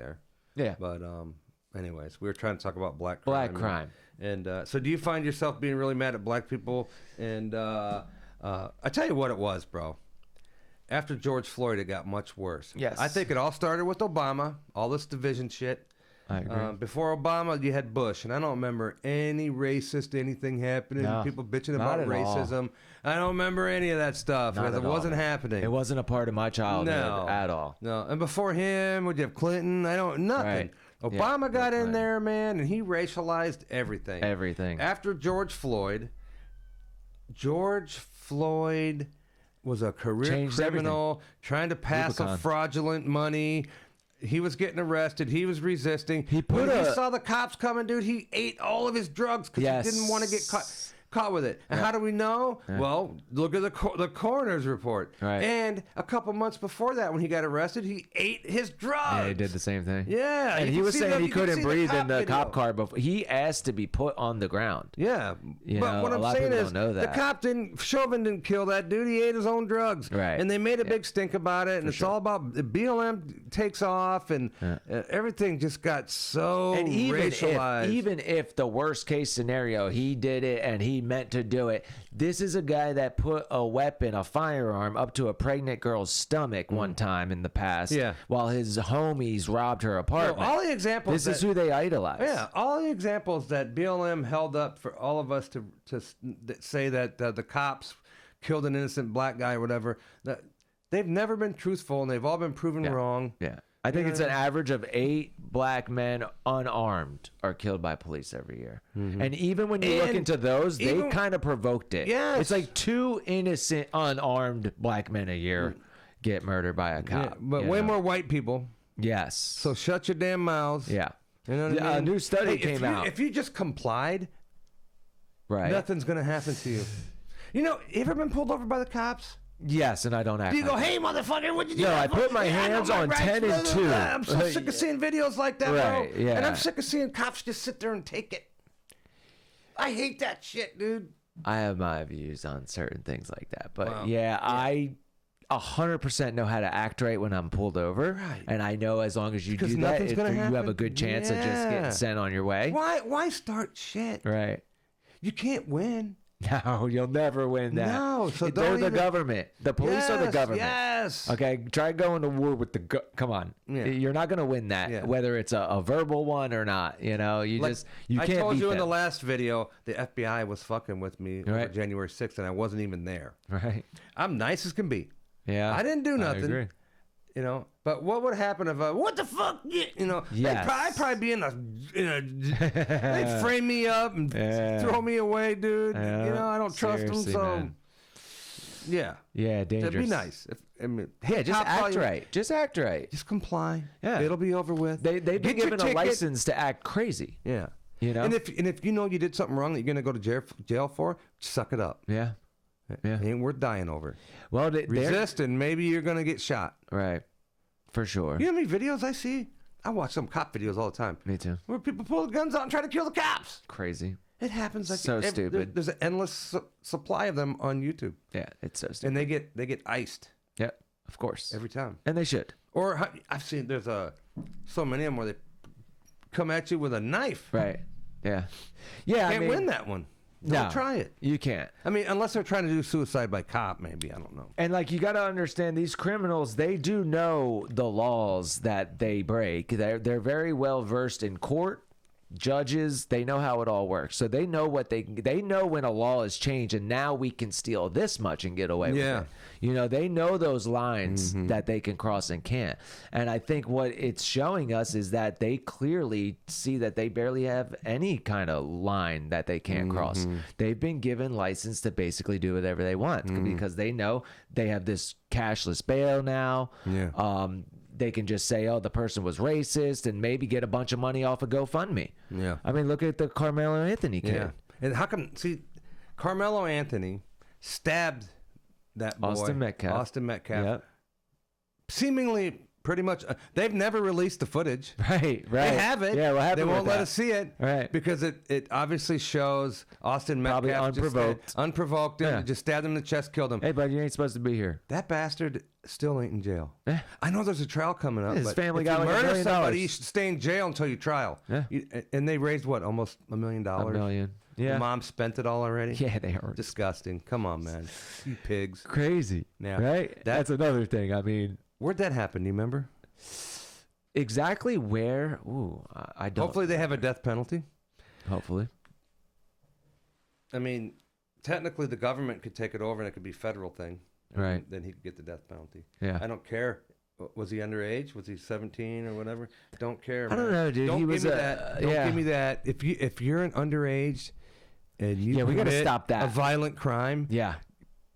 there. Yeah. But anyways, we were trying to talk about black crime. And so do you find yourself being really mad at black people? And I tell you what it was, bro. After George Floyd, it got much worse. Yes. I think it all started with Obama, all this division shit. I agree. Before Obama, you had Bush, and I don't remember any racist anything happening. No, people bitching not about at all. racism. I don't remember any of that stuff Not because it at all, wasn't man. happening. It wasn't a part of my childhood at all. No, and before him, would you have Clinton? Nothing. Right. Obama Yeah, got in Clinton. there, man, and he racialized everything. Everything. After George Floyd was a career Changed criminal trying to pass Rubicon. a fraudulent money. He was getting arrested. He was resisting. He saw the cops coming, dude, he ate all of his drugs because he didn't want to get caught with it. And how do we know? Yeah. Well, look at the coroner's report. Right. And a couple months before that, when he got arrested, he ate his drugs. Yeah, he did the same thing. Yeah, and you he can was see saying the- he you can couldn't see the breathe in cop the video. cop car before. He asked to be put on the ground. Yeah, You but know, what a I'm lot of saying people is, don't know that. the cop Chauvin didn't kill that dude. He ate his own drugs, Right. And they made a big stink about it, and it's all about BLM takes off, and everything just got so And racialized. even if the worst case scenario, he did it and he meant to do it, this is a guy that put a weapon, a firearm, up to a pregnant girl's stomach one time in the past. Yeah. While his homies robbed her apartment. all the examples. This is who they idolize. Yeah, all the examples that BLM held up for all of us to say that the cops killed an innocent black guy or whatever, that they've never been truthful, and they've all been proven wrong. Yeah. I think it's an average of 8 black men unarmed are killed by police every year. And even when you look And into those, they even- kind of provoked it. Yes. It's like 2 innocent unarmed black men a year get murdered by a cop. Yeah, but you way know? more white people. Yes. So shut your damn mouths. Yeah. You know what I mean? A new study Hey, came out. If you just complied, Right. nothing's gonna happen to you. You know, you ever been pulled over by the cops? Yes, and I don't act Do you go, like hey, motherfucker, what'd you do? No, I put my hands on 10 and 2. I'm so sick of seeing videos like that, Right, bro. yeah. And I'm sick of seeing cops just sit there and take it. I hate that shit, dude. I have my views on certain things like that. But Wow. I 100% know how to act right when I'm pulled over. Right. And I know as long as you do Because that, nothing's gonna you have happen. a good chance of just Yeah. getting sent on your way. Why start shit? Right. You can't win. No, you'll never win that. No, so they're don't the even- government. The police are the Yes, government. Yes. Okay, try going to war with come on. Yeah. You're not going to win that, Yeah. whether it's a verbal one or not. You know, you Like, can't I told beat you in the them. last video, the FBI was fucking with me over Right. January 6th, and I wasn't even there. Right. I'm nice as can be. Yeah. I didn't do nothing. I agree. You know, but what would happen if what the fuck? You know, Yes. I'd probably be they'd frame me up and Yeah. throw me away, dude. Yeah. You know, I don't trust them, Seriously, so man. yeah, Yeah, dangerous. that'd be nice. Yeah, just I'll call act you- right. Just act right. Just comply. Yeah. It'll be over with. They've been Get your given a ticket. license to act crazy. Yeah. You know? And if you know you did something wrong that you're gonna go to jail for, suck it up. Yeah. Yeah. It ain't worth dying over. Well, they're Resist, and maybe you're gonna get shot. right. For sure. You know how many videos I see? I watch some cop videos all the time. Me too. Where people pull the guns out and try to kill the cops. Crazy. It happens like So stupid. There's an endless supply of them on YouTube, Yeah, it's so stupid. and they get iced Yeah, of course. every time. And they should. Or I've seen there's so many of them where they come at you with a knife. Right. Yeah. Yeah. Can't win that one. Don't No, try it. You can't. I mean, unless they're trying to do suicide by cop, maybe I don't know. And like you got to understand, these criminals, they do know the laws that they break. They're very well versed in court. Judges, they know how it all works, so they know they know when a law is changed, and now we can steal this much and get away with Yeah. it. You know, they know those lines that they can cross and can't. And I think what it's showing us is that they clearly see that they barely have any kind of line that they can't cross. They've been given license to basically do whatever they want because they know they have this cashless bail now. Yeah. They can just say, oh, the person was racist and maybe get a bunch of money off of GoFundMe. Yeah. I mean, look at the Carmelo Anthony kid. Yeah. And how come? See, Carmelo Anthony stabbed that boy, Austin Metcalf. Yep. Seemingly, pretty much. They've never released the footage. Right. They have it. Yeah, what happened They won't with let that? us see it. Right. Because it obviously shows Austin Probably Metcalf unprovoked. unprovoked him, Yeah. just stabbed him in the chest, killed him. Hey, bud, you ain't supposed to be here. That bastard still ain't in jail. Eh. I know there's a trial coming up. His but family if got you like $1 murder million. somebody, you should stay in jail until you trial. Yeah. And they raised what, almost $1 million? $1 million. Yeah. The mom spent it all already. Yeah, they are Disgusting. Come on, man. You pigs. crazy. Yeah. Right? That's another thing. I mean, Where'd that happen? Do you remember? exactly where? Ooh, I don't. Hopefully they have a death penalty. Hopefully. I mean, technically the government could take it over and it could be a federal thing. And Right. Then he could get the death penalty. Yeah. I don't care. Was he underage? Was he 17 or whatever? Don't care. I don't man. know, dude. Don't He give was me a- that. Don't yeah. give me that. If you're an underage and you Yeah, we gotta commit stop that. a violent crime, Yeah.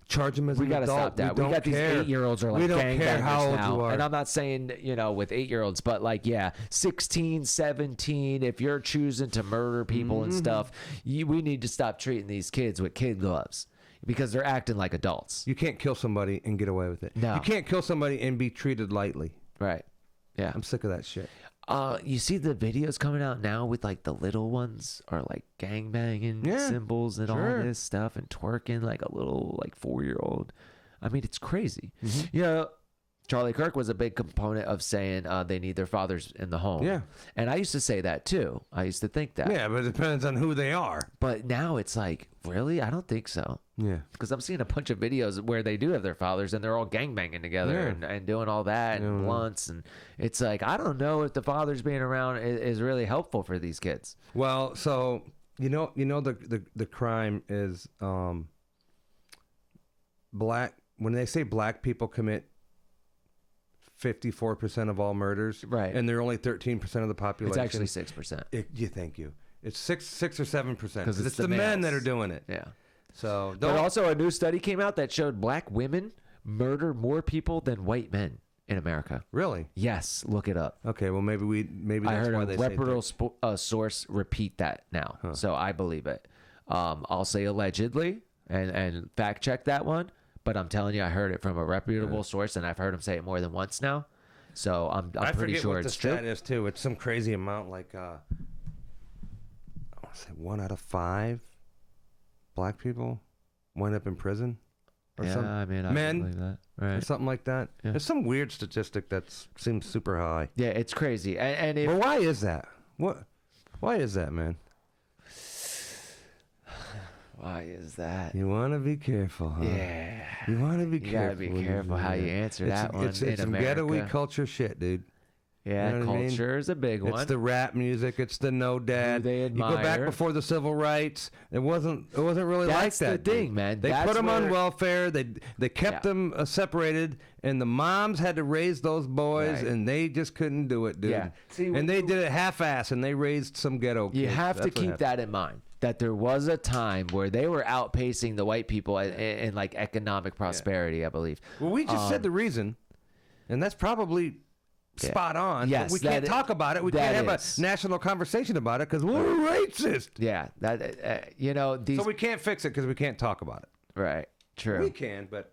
charge him as We an got to adult. stop that. We We don't got these care. 8-year-olds are like We don't care how gangbangers old now. you are. And I'm not saying, with 8-year-olds, but like, yeah, 16, 17, if you're choosing to murder people Mm-hmm. and stuff, we need to stop treating these kids with kid gloves because they're acting like adults. You can't kill somebody and get away with it. No. You can't kill somebody and be treated lightly. Right. Yeah. I'm sick of that shit. You see the videos coming out now with like the little ones are like gangbanging Yeah, symbols and all sure. this stuff and twerking like a little like 4-year-old. I mean, it's crazy. Mm-hmm. Charlie Kirk was a big component of saying they need their fathers in the home. Yeah. And I used to say that too. I used to think that. Yeah, but it depends on who they are. But now it's like, really? I don't think so. Yeah. Because I'm seeing a bunch of videos where they do have their fathers and they're all gangbanging together Yeah. and doing all that and blunts. And it's like, I don't know if the fathers being around is really helpful for these kids. Well, so the crime is black. When they say black people commit 54% of all murders, Right. and they're only 13% of the population. It's actually 6%. Thank you. It's 6 or 7% because it's it's the the men males. that are doing it. Yeah. So But don't. also a new study came out that showed black women murder more people than white men in America. Really? Yes, look it up. Okay. Well, maybe I that's heard why a they say reputable source repeat that now, so I believe it. I'll say allegedly and fact check that one, but I'm telling you, I heard it from a reputable source, and I've heard him say it more than once now. So I'm I pretty forget sure what it's the true. stat is too. It's some crazy amount, like I want to say 1 out of 5 black people wind up in prison, or Yeah, something. I mean, I Men? believe that. Or Right? something like that. Yeah. There's some weird statistic that seems super high. Yeah, it's crazy. And if But why is that? Why is that, man? why is that? You want to be careful, huh? Yeah. You want to be You careful. gotta be when you careful do how that. you answer that one It's in some ghetto-y America. culture shit, dude. Yeah, You know what I mean? culture is a big one. It's the rap music. It's the no dad. Who they You go back admire. before the civil rights. It wasn't really That's like the that. dude. thing, man. They That's put them on where- welfare. They kept Yeah. them separated, and the moms had to raise those boys, Right. and they just couldn't do it, dude. Yeah. See, and they did it half-ass, and they raised some ghetto. You kids. have to That's what keep happened. that in mind. That there was a time where they were outpacing the white people in like economic prosperity, I believe. Well, we just said the reason, and that's probably spot on. Yes, but we that can't i- talk about it. We that can't have is. a national conversation about it because we're racist. Yeah, that these So we can't fix it because we can't talk about it. right, true. We can, but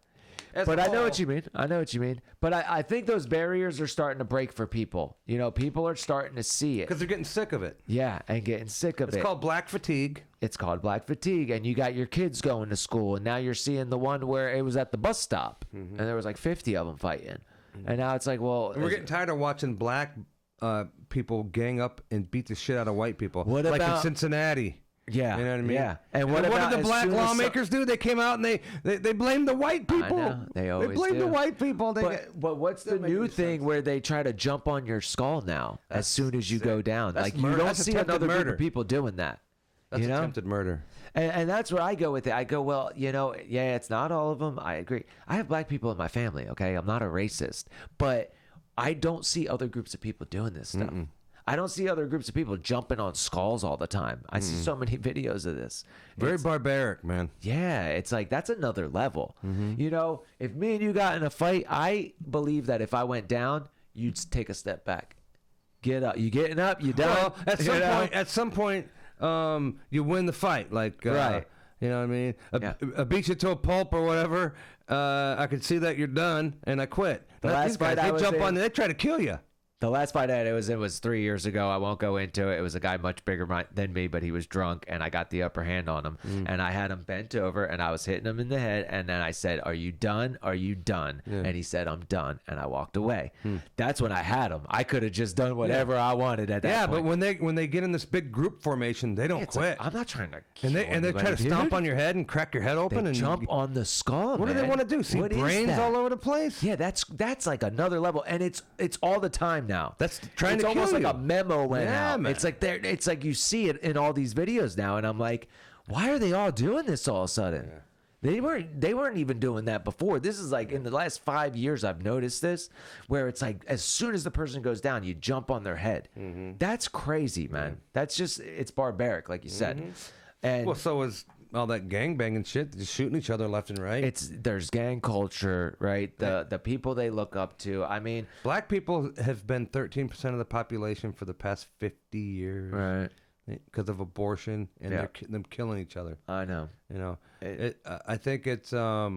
as But a I know whole- what you mean. I know what you mean. But I think those barriers are starting to break for people. People are starting to see it. because they're getting sick of it. Yeah, and getting sick of It's it. called black fatigue. It's called black fatigue, and you got your kids going to school, and now you're seeing the one where it was at the bus stop, and there was like 50 of them fighting, and now it's like, well, And we're getting tired of watching black people gang up and beat the shit out of white people. What like in about- Cincinnati? yeah, You know what I mean? yeah. And what what about did the as black soon as lawmakers do? They came out and they blamed the white people. know. They always blamed the do. white people. But what's the Doesn't make new any thing sense. where they try to jump on your skull now as soon as you go down? That's Like you murder. don't That's see attempted another group murder. of people doing that. That's you know? attempted murder. And that's where I go with it. I go, well, yeah, it's not all of them. I agree. I have black people in my family, okay? I'm not a racist. But I don't see other groups of people doing this stuff. I don't see other groups of people jumping on skulls all the time. I see so many videos of this. Very barbaric, man. Yeah, it's like that's another level. If me and you got in a fight, I believe that if I went down, you'd take a step back. Get up. You getting up, you done. Well, at You some know? point, you win the fight. Like, Right. You know what I mean? Yeah. I beat you to a pulp or whatever. I can see that you're done, and I quit. The Not last these guys. fight I They was jump in- on you. They try to kill you. The last fight I had, it was 3 years ago. I won't go into it. It was a guy much bigger than me, but he was drunk, and I got the upper hand on him. And I had him bent over, and I was hitting him in the head. And then I said, "Are you done? Are you done?" Yeah. And he said, "I'm done." And I walked away. That's when I had him. I could have just done whatever I wanted at that Yeah, point. but when they get in this big group formation, they don't It's quit. like, I'm not trying to kill and they anybody, try to stomp dude. on your head and crack your head open They and jump on the skull. What do they man. want to do? See What is brains that? all over the place? Yeah, that's like another level, and it's all the time now. That's trying it's to almost kill like you. a memo went Yeah, out. man. It's like it's like you see it in all these videos now, and I'm like, why are they all doing this all of a sudden? Yeah. They weren't even doing that before. This is like in the last 5 years I've noticed this, where it's like as soon as the person goes down, you jump on their head. That's crazy, man. That's just it's barbaric, like you said. And Well, so is all that gangbanging shit, just shooting each other left and right. there's gang culture, right? The people they look up to. I mean, Black people have been 13% of the population for the past 50 years, right? because of abortion and them killing each other. I know. You know, I think it's I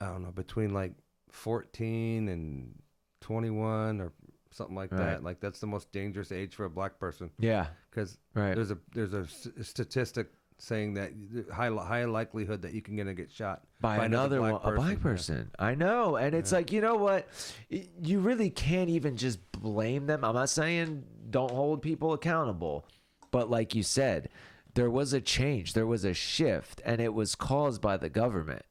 don't know, between like 14 and 21 or something like Right. that. Like that's the most dangerous age for a black person, Yeah. because Right. there's a statistic saying that high likelihood that you can gonna get shot by another black one, a person. black person. I know, and it's like, you know what? You really can't even just blame them. I'm not saying don't hold people accountable, but like you said, there was a change, there was a shift, and it was caused by the government.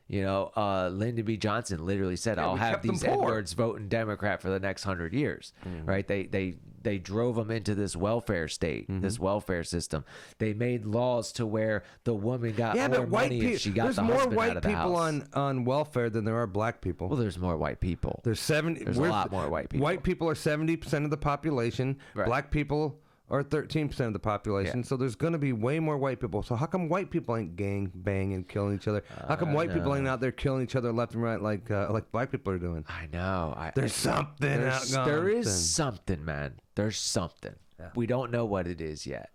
You know, Lyndon B. Johnson literally said, "I'll we have kept them these poor." Edwards voting Democrat for the next 100 years." Right? They drove them into this welfare state, this welfare system. They made laws to where the woman got Yeah, more but white money people. if she got There's the more husband out white of the people house. on welfare than there are black people. Well, there's more white people. There's 70. There's a lot more white people. White people are 70% of the population. Right. Black people are 13% of the population. Yeah. So there's going to be way more white people. So how come white people ain't gang banging, killing each other? How come white people ain't out there killing each other left and right like black people are doing? I know. There's something There is something. something, man. There's something. Yeah. We don't know what it is yet.